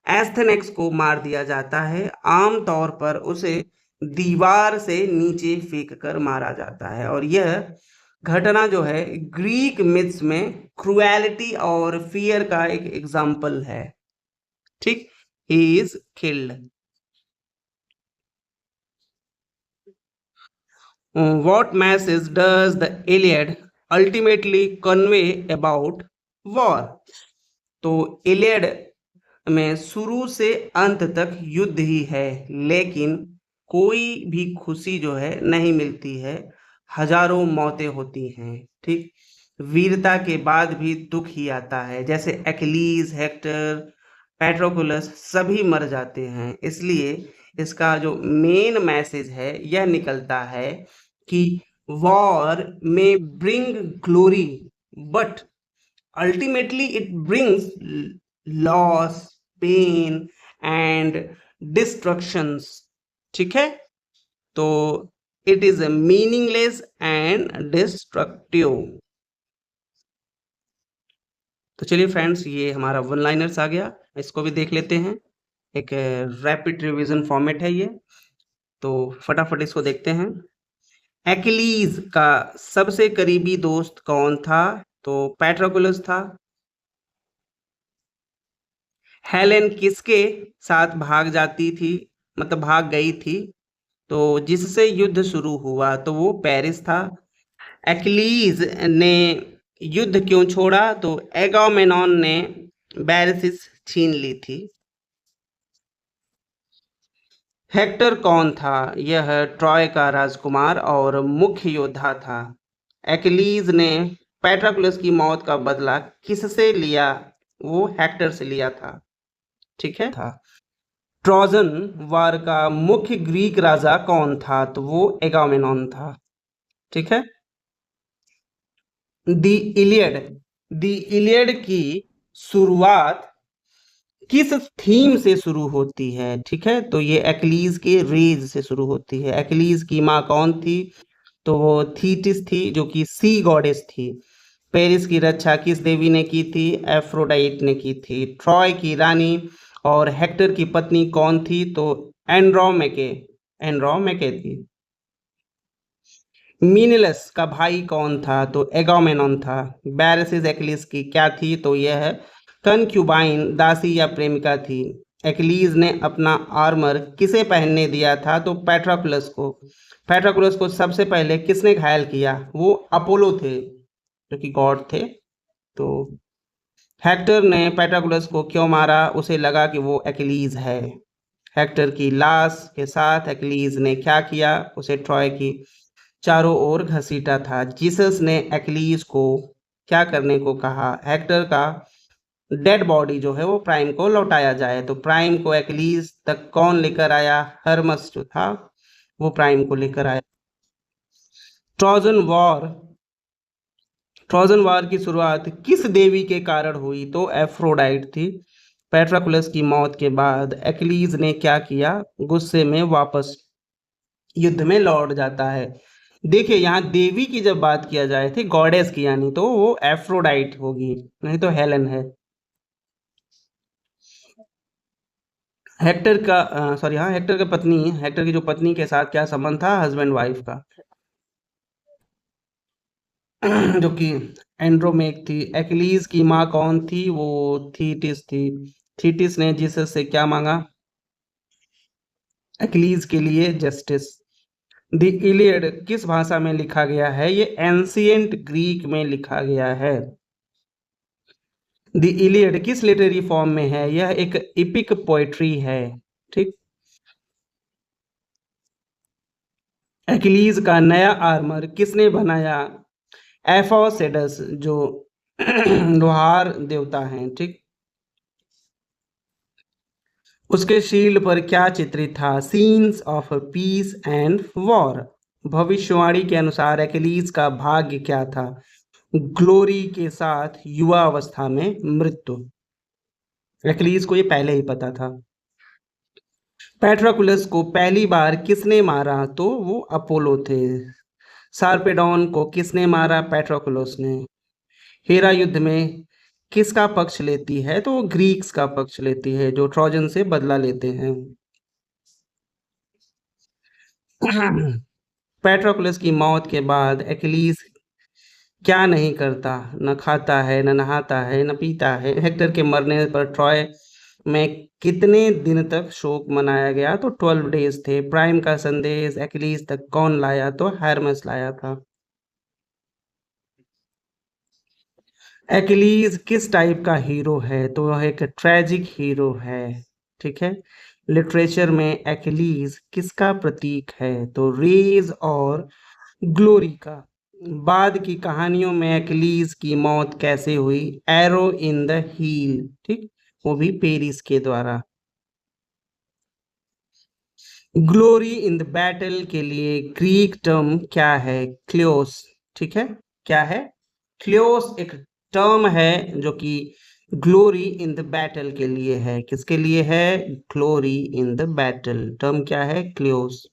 एस्थेनेक्स को मार दिया जाता है। आम तौर पर उसे दीवार से नीचे फेंक कर मारा जाता है और यह घटना जो है ग्रीक मिथ्स में क्रुएलिटी और फियर का एक एग्जाम्पल है। ठीक, he is killed. What message does the Iliad ultimately convey about war? तो इलियड में शुरू से अंत तक युद्ध ही है लेकिन कोई भी खुशी जो है नहीं मिलती है। हजारों मौतें होती हैं। ठीक, वीरता के बाद भी दुख ही आता है, जैसे एक्लीज, हेक्टर, पेट्रोकुलस सभी मर जाते हैं। इसलिए इसका जो मेन मैसेज है यह निकलता है कि वॉर में bring glory but ultimately it brings loss, pain and destructions. ठीक है, तो it is meaningless and destructive. तो चलिए फ्रेंड्स, ये हमारा वन लाइनर्स आ गया, इसको भी देख लेते हैं। एक रैपिड रिवीजन फॉर्मेट है ये, तो फटाफट इसको देखते हैं। एक्लीज का सबसे करीबी दोस्त कौन था? तो पैट्रोकुलस था। हेलेन किसके साथ भाग जाती थी, मतलब भाग गई थी, तो जिससे युद्ध शुरू हुआ, तो वो पेरिस था। एक्लीज ने युद्ध क्यों छोड़ा? तो एगामेनॉन ने बैरसिस छीन ली थी। हेक्टर कौन था? यह ट्रॉय का राजकुमार और मुख्य योद्धा था। एक्लीज ने पैट्रोक्लस की मौत का बदला किससे लिया? वो हेक्टर से लिया था। ठीक है था। ट्रोजन वार का मुख्य ग्रीक राजा कौन था? तो वो एगामेनॉन था। ठीक है। दी इलियड, दी इलियड की शुरुआत किस थीम से शुरू होती है? ठीक है, तो ये एक्लीज के रेज से शुरू होती है। एक्लीज की माँ कौन थी? तो वो थीटिस थी, जो कि सी गॉडेस थी। पेरिस की रक्षा किस देवी ने की थी? एफ्रोडाइट ने की थी। ट्रॉय की रानी और हेक्टर की पत्नी कौन थी? तो एंड्रोमेके, एंड्रोमेके थी। मीनिलस का भाई कौन था? तो एगामेनॉन था। बैरसिस एक्लिस की क्या थी? तो यह कनक्यूबाइन, दासी या प्रेमिका थी। एक्लीज ने अपना आर्मर किसे पहनने दिया था? तो पैट्रोक्लस को। पैट्रोक्लस को सबसे पहले किसने घायल किया? वो अपोलो थे, जो कि गॉड थे। तो हेक्टर ने पैट्रोक्लस को क्यों मारा? उसे लगा कि वो एक्लीज है। हेक्टर की लाश के साथ एक्लीज ने क्या किया? उसे ट्रॉय की चारों ओर घसीटा था। जीसस ने एक्लीज को क्या करने को कहा? हेक्टर का डेड बॉडी जो है वो प्राइम को लौटाया जाए। तो प्राइम को एक्लीज तक कौन लेकर आया? हर्मस जो था वो प्राइम को लेकर आया। ट्रोजन वॉर, ट्रोजन वॉर की शुरुआत किस देवी के कारण हुई? तो एफ्रोडाइट थी। पेट्रोक्लस की मौत के बाद एक्लीज ने क्या किया? गुस्से में वापस युद्ध में लौट जाता है। देखिए, यहाँ देवी की जब बात किया जाए थी, गॉडेस की, यानी तो वो एफ्रोडाइट होगी, नहीं तो हेलन है। हेक्टर का सॉरी, हाँ, हेक्टर का पत्नी, हेक्टर की जो पत्नी के साथ क्या संबंध था? हस्बैंड वाइफ का। जो कि एंड्रोमेक थी। एक्लीज की माँ कौन थी? वो थीटिस थी। थीटिस ने जीसस से क्या मांगा? एक्लीज के लिए जस्टिस। द इलियड किस भाषा में लिखा गया है? ये एंशियंट ग्रीक में लिखा गया है। द इलियड किस लिटरेरी फॉर्म में है? यह एक इपिक पोएट्री है। ठीक। एक्लीज का नया आर्मर किसने बनाया? एफोसेडस, जो लोहार देवता हैं। ठीक। उसके शील्ड पर क्या चित्रित था? Scenes of peace and war. भविष्यवाणी के अनुसार एक्लीज का भाग्य क्या था? ग्लोरी के साथ युवा अवस्था में मृत्यु। एक्लीज को ये पहले ही पता था। पैट्रोकुलस को पहली बार किसने मारा? तो वो अपोलो थे। सार्पेडोन को किसने मारा? पैट्रोकुलस ने। हेरा युद्ध में किसका पक्ष लेती है? तो वो ग्रीक्स का पक्ष लेती है, जो ट्रोजन से बदला लेते हैं। पैट्रोकुलस की मौत के बाद एक्लीज क्या नहीं करता? न खाता है, न नहाता है, न पीता है। हेक्टर के मरने पर ट्रॉय में कितने दिन तक शोक मनाया गया? तो 12 डेज थे। प्राइम का संदेश एक्लीज तक कौन लाया? तो हर्मस लाया था। एक्लीज किस टाइप का हीरो है? तो वह एक ट्रेजिक हीरो है। ठीक है। लिटरेचर में एक्लीज किसका प्रतीक है? तो रेज और ग्लोरी का। बाद की कहानियों में एक्लीज की मौत कैसे हुई? Arrow in the heel. ठीक, वो भी पेरिस के द्वारा। ग्लोरी इन द बैटल के लिए ग्रीक टर्म क्या है? क्लियोस। ठीक है, क्या है? क्लियोस एक टर्म है जो कि ग्लोरी इन द बैटल के लिए है, किसके लिए है? Glory in the battle, term क्या है? क्लियोस।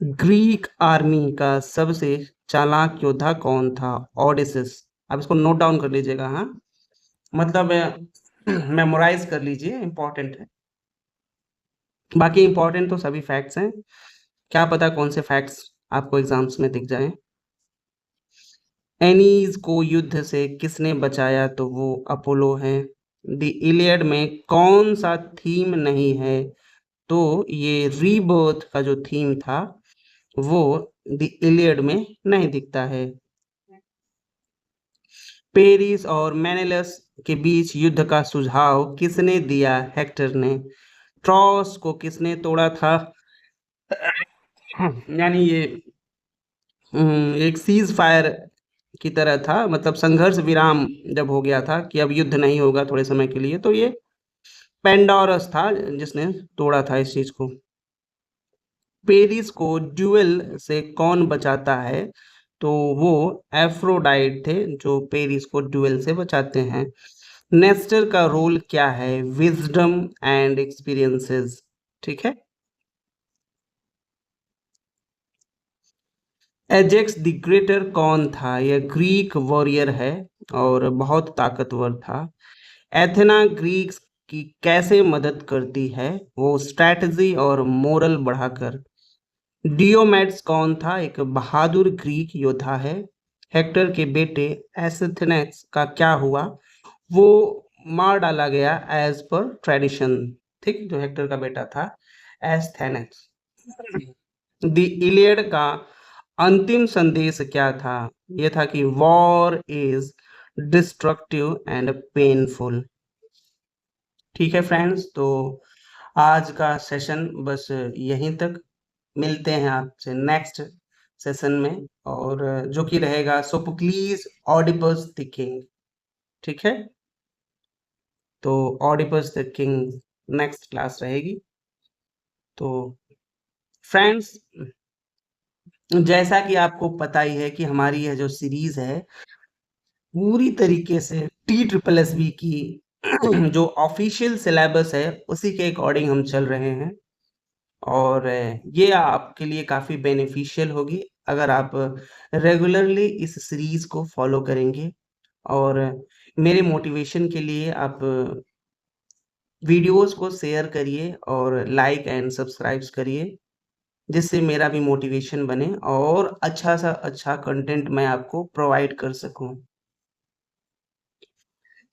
ग्रीक आर्मी का सबसे चालाक योद्धा कौन था? ओडिसिस। आप इसको नोट डाउन कर लीजिएगा, हाँ, मतलब मेमोराइज कर लीजिए, इंपॉर्टेंट है। बाकी इंपॉर्टेंट तो सभी फैक्ट्स हैं, क्या पता कौन से फैक्ट्स आपको एग्जाम्स में दिख जाएं। एनीज को युद्ध से किसने बचाया? तो वो अपोलो है। द इलियड में कौन सा थीम नहीं है? तो ये रीबर्थ का जो थीम था वो द इलियड में नहीं दिखता है। पेरिस और मेनेलस के बीच युद्ध का सुझाव किसने दिया? हेक्टर ने। ट्रॉस को किसने तोड़ा था? यानी ये एक सीज फायर की तरह था, मतलब संघर्ष विराम जब हो गया था कि अब युद्ध नहीं होगा थोड़े समय के लिए, तो ये पेंडोरस था जिसने तोड़ा था इस चीज को। पेरिस को ड्यूएल से कौन बचाता है? तो वो एफ्रोडाइट थे जो पेरिस को ड्यूएल से बचाते हैं। नेस्टर का रोल क्या है? विजडम एंड एक्सपीरियंसेस, ठीक है। एजेक्स द ग्रेटर कौन था? यह ग्रीक वॉरियर है और बहुत ताकतवर था। एथेना ग्रीक्स की कैसे मदद करती है? वो स्ट्रैटेजी और मोरल बढ़ाकर। डियोमेड्स कौन था? एक बहादुर ग्रीक योद्धा है। हेक्टर के बेटे एस्थेनेक्स का क्या हुआ? वो मार डाला गया एज पर ट्रेडिशन, ठीक, जो हेक्टर का बेटा था एस्थेनेक्स। द इलियड का अंतिम संदेश क्या था? यह था कि war is destructive and painful. ठीक है फ्रेंड्स, तो आज का सेशन बस यहीं तक। मिलते हैं आपसे नेक्स्ट सेशन में, और जो कि रहेगा सोफोक्लीज ऑडिपस द किंग, ठीक है। तो Oedipus the king next class रहेगी। तो फ्रेंड्स, जैसा कि आपको पता ही है कि हमारी यह जो सीरीज है पूरी तरीके से टी ट्रिपल एस बी की जो ऑफिशियल सिलेबस है उसी के अकॉर्डिंग हम चल रहे हैं, और ये आपके लिए काफ़ी बेनिफिशियल होगी अगर आप रेगुलरली इस सीरीज को फॉलो करेंगे। और मेरे मोटिवेशन के लिए आप वीडियोस को शेयर करिए और लाइक एंड सब्सक्राइब्स करिए, जिससे मेरा भी मोटिवेशन बने और अच्छा सा अच्छा कंटेंट मैं आपको प्रोवाइड कर सकूं।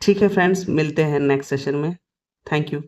ठीक है फ्रेंड्स, मिलते हैं नेक्स्ट सेशन में। Thank you.